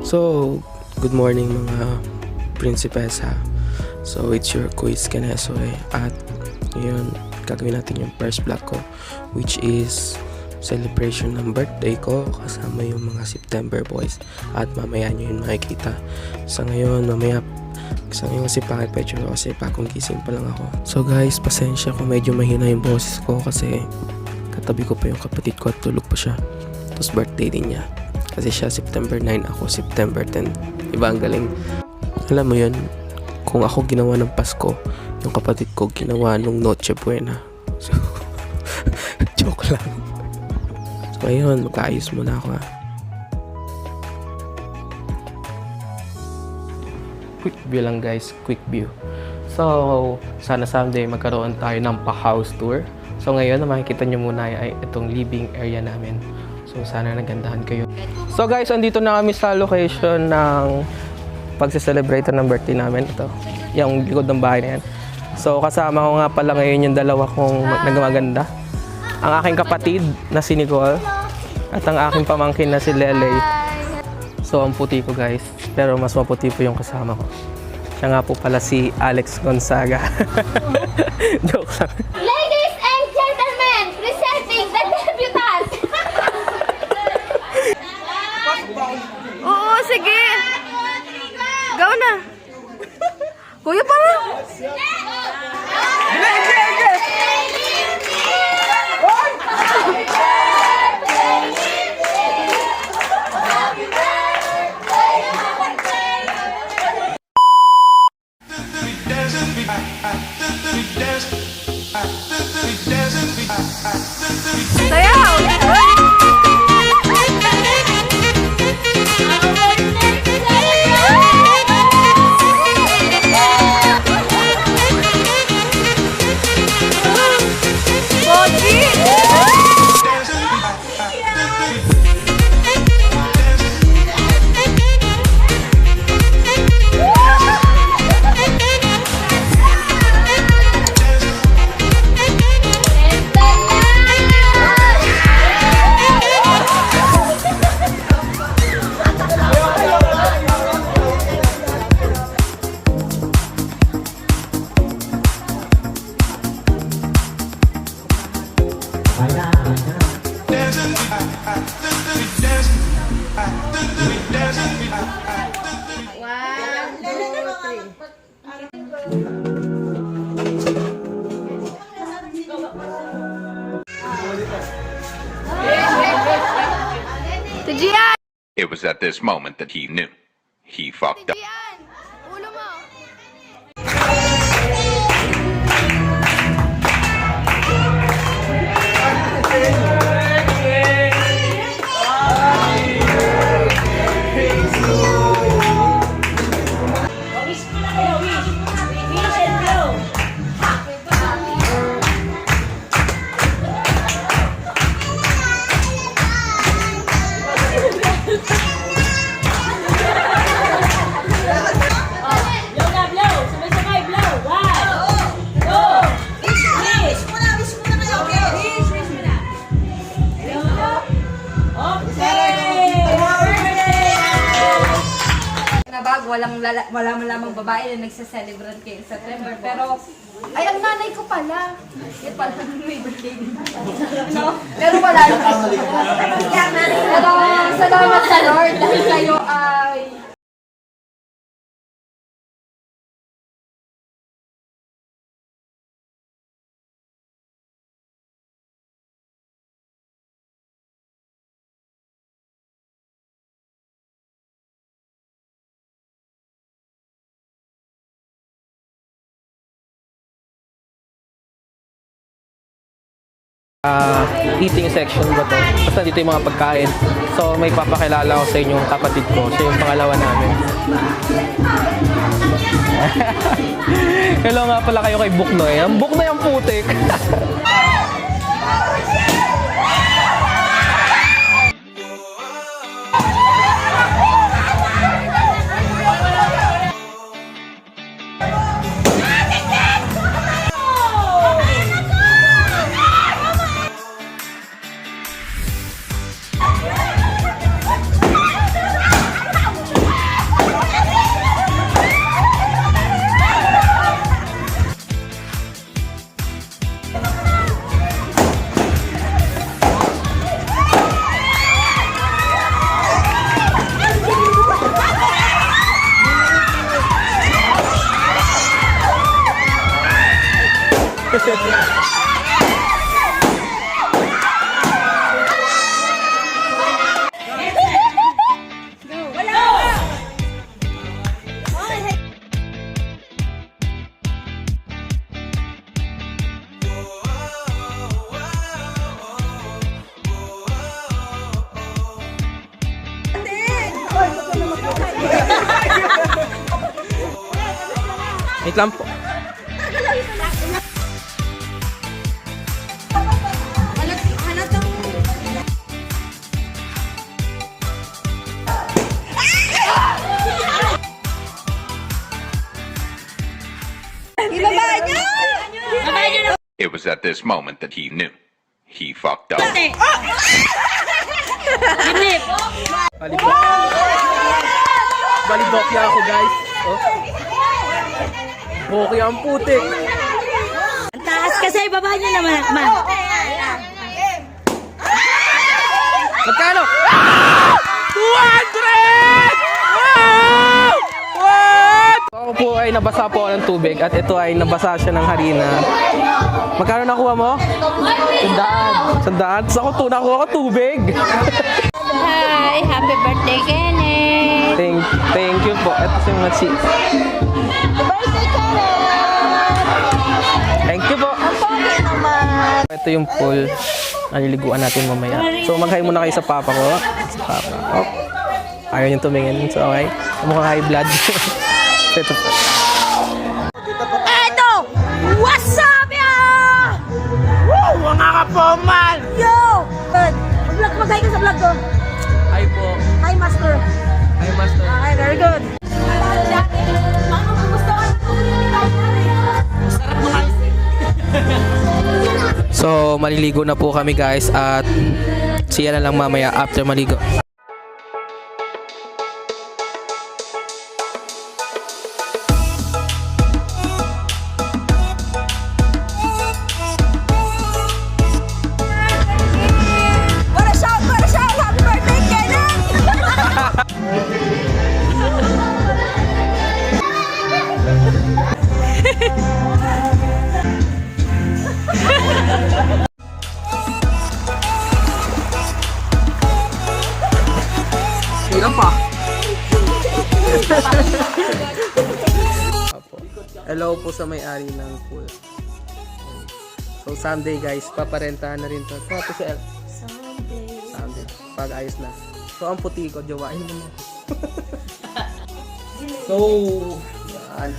So, good morning mga prinsipesa. So, it's your quiz Kanesoy. At ngayon, gagawin natin yung first vlog ko, which is celebration ng birthday ko kasama yung mga September boys. At mamaya nyo yun makikita. Sa ngayon kasi pangit pa itsura kasi bagong gising pa lang ako. So guys, pasensya kung medyo mahina yung boses ko kasi katabi ko pa yung kapatid ko at tulog pa siya. Tapos birthday din niya. Kasi siya September 9, ako September 10. Iba ang galing. Alam mo yun, kung ako ginawa ng Pasko, yung kapatid ko ginawa nung Noche Buena. So, joke lang. So ayun, mag-aayos muna ako ha. Quick view lang guys, quick view. So, sana someday magkaroon tayo ng pa-house tour. So ngayon, na makikita nyo muna ay itong living area namin. So sana nagandahan kayo. So guys, andito na kami sa location ng pagse-celebrate ng birthday namin. Ito, yung likod ng bahay na yan. So kasama ko nga pala ngayon yung dalawa kong nagmaganda. Ang aking kapatid na si Nicole at ang aking pamangkin na si Lele. So ang puti ko guys, pero mas maputi po yung kasama ko. Siya nga po pala si Alex Gonzaga. Joke lang. Ladies and gentlemen, presenting the debutant! Oo, sige. Go na. Kuya pa nga. Sayaw! It was at this moment that he knew. He fucked up. Ulo mo. Wala lamang babae na nagsa-celebrate kay September. Pero, ay, ang nanay ko pala. Yan pala, may birthday din. No? Pero wala naman. Pero, salamat sa Lord dahil kayo ay eating section ba to? Basta dito yung mga pagkain. So may papakilala ko sa inyong kapatid ko. Siya yung pangalawa namin. Hello nga pala kayo kay Buknoy. Ang Buknoy ang putik. Wait lang po. It was at this moment that he knew. He fucked up. Balibok. Balibok niya ako, guys. Oh. Okay ang putik. Taas kasi, baba niyo naman, ma. Magkano? 200! Wow! What? Ako po ay nabasa po ng tubig at ito ay nabasa siya ng harina. Magkano nakuha mo? 100. 100? So ako nakuha ko tubig. Hi, happy birthday, Kenneth. Thank you po. Ito si mga cheese. Birthday, Kenneth. Thank you po. Ito yung pool. Naliliguan natin mamaya. So maghay muna kayo sa papa ko. Sa papa. Oh. Ayaw niyong tumingin. So okay. Mukhang high blood. Ito po. Eto! What's up, ya? Woo! Mga kapomal! Yo! Vlog, magay ka sa vlog ko. Hi po. Hi, master. Hi, master. Okay, very good. So, maliligo na po kami guys at siya na lang mamaya after maligo. What a shout! What a shout! Happy birthday, Kenneth! Hirap pa. Apo. Hello po sa may-ari ng pool. So Sunday guys, paparentahan na rin to. So ito si El. Sunday. Pag ayos na. So ang puti ko, jowain mo mo. So, yan.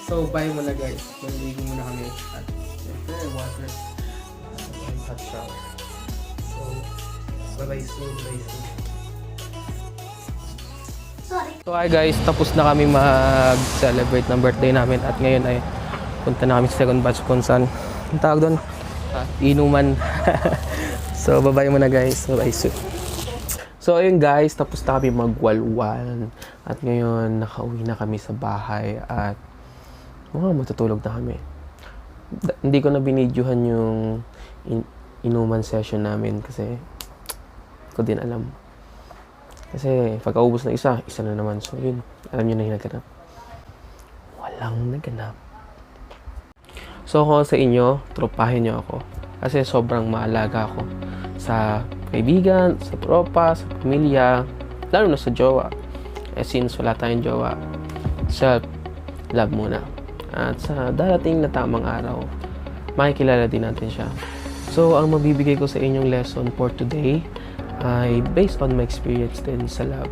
So bye muna guys. Maligo muna kami. At syempre, water. Hot shower. So, bye-bye soon. Bye soon. So hi guys, tapos na kami mag-celebrate ng birthday namin at ngayon ay punta na kami sa second batch kung saan ang tawag doon? Inuman. So bye-bye muna guys, bye-bye soon. So ayun guys, tapos na kami magwalwal at ngayon nakauwi na kami sa bahay at matutulog na kami. Hindi ko na binidyohan yung inuman session namin kasi ko din alam. Kasi pagkaubos na isa na naman. So yun, alam nyo na yung naganap. Walang naganap. So ako sa inyo, tropahin nyo ako. Kasi sobrang maalaga ako sa kaibigan, sa tropa, sa pamilya, lalo na sa jowa. Since wala tayong jowa, self-love muna. At sa darating na tamang araw, makikilala din natin siya. So ang mabibigay ko sa inyong lesson for today ay based on my experience din sa love.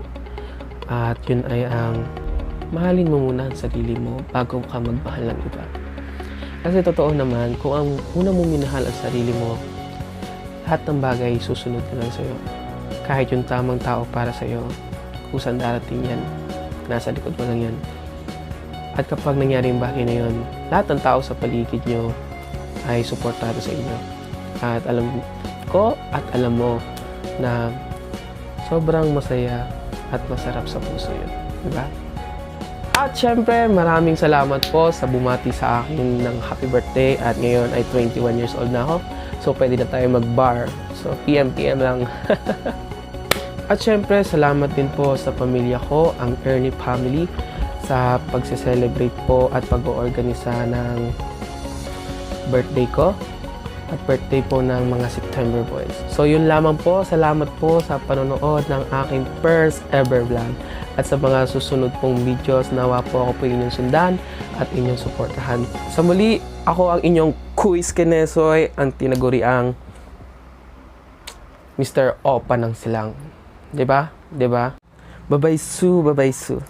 At yun ay ang mahalin mo muna ang sarili mo bago ka magmahal ng iba. Kasi totoo naman, kung ang una mo minahal ang sarili mo, lahat ng bagay susunod na lang sa'yo. Kahit yung tamang tao para sa'yo, kusang darating yan, nasa likod mo lang yan. At kapag nangyari yung bagay na yun, lahat ng tao sa paligid nyo ay suportado sa inyo. At alam ko at alam mo na sobrang masaya at masarap sa puso yun. Diba? At syempre, maraming salamat po sa bumati sa akin ng happy birthday at ngayon ay 21 years old na ako. So, pwede na tayo mag-bar. So, PM lang. At syempre, salamat din po sa pamilya ko, ang Ernie family, sa pagse-celebrate po at pag-oorganisa ng birthday ko at birthday po ng mga September boys. So yun lamang po. Salamat po sa panonood ng aking first ever vlog. At sa mga susunod pong videos, nawa po ako po inyong sundan at inyong suportahan. Sa muli, ako ang inyong Kuis Kenesoy, ang tinaguriang Mr. Opa ng Silang. Diba? Diba? Bye-bye Sue, bye-bye Sue.